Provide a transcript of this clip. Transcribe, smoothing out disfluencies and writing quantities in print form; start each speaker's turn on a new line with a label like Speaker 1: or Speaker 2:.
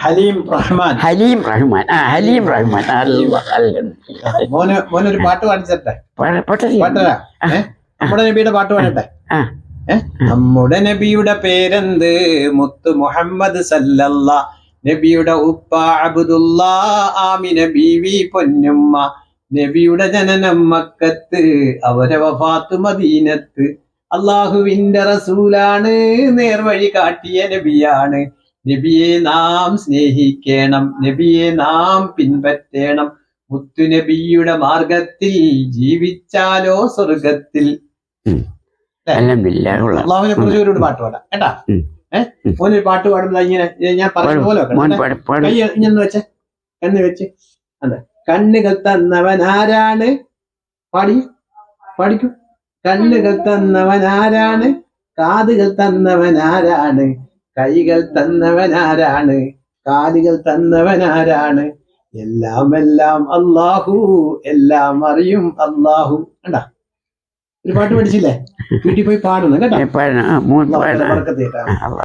Speaker 1: ഹലീം റഹ്മാൻ.
Speaker 2: ഹലീം റഹ്മാൻ.
Speaker 3: ഹലീം റഹ്മാൻ. ഹലീം റഹ്മാൻ.
Speaker 2: മോനൊരു പാട്ട് പാടിച്ചട്ടെ. പാട്ടരാ. നമ്മുടെ നബിയുടെ പാട്ട് പാടട്ടെ. നമ്മുടെ നബിയുടെ പേരെന്ത്? മുത്ത് മുഹമ്മദ് സല്ലല്ലാ. നബിയുടെ ഉപ്പ അബ്ദുല്ലാ, ആമിന ബീവി പൊന്നുമ്മ. നബിയുടെ ജനനം മക്കത്ത്, അവരെ വഫാത്ത് മദീനത്ത്. അള്ളാഹുവിന്റെ റസൂലാണ്, നേർവഴി കാട്ടിയ നബിയാണ്. നബിയെ നാം സ്നേഹിക്കണം, നബിയെ നാം പിൻപറ്റണം. മുത്തു നബിയുടെ മാർഗത്തിൽ ജീവിച്ചാലോ സ്വർഗത്തിൽ. അള്ളാഹുവിനെ കുറിച്ച് ഒരു പാട്ട് പാടാം കേട്ടാ. മോനൊരു പാട്ട് പാടുമ്പോ ഇങ്ങനെ ഞാൻ പറഞ്ഞ പോലെ കൈ ഇങ്ങനെ വെച്ചേ, കണ്ണ് വെച്ച്. അതെ, കണ്ണുകൾ തന്നവൻ ആരാണ്? പാടിക്കൂ. കണ്ണുകൾ തന്നവൻ ആരാണ്? കാതുകൾ തന്നവൻ ആരാണ്? കൈകൾ തന്നവൻ ആരാണ്? കാലുകൾ തന്നവൻ ആരാണ്? എല്ലാം എല്ലാം അല്ലാഹു, എല്ലാം അറിയും അല്ലാഹു. കണ്ടാ, ഒരു പാട്ട് പഠിച്ചില്ലേ? വീട്ടിൽ പോയി പാടുന്നു കേട്ടോ.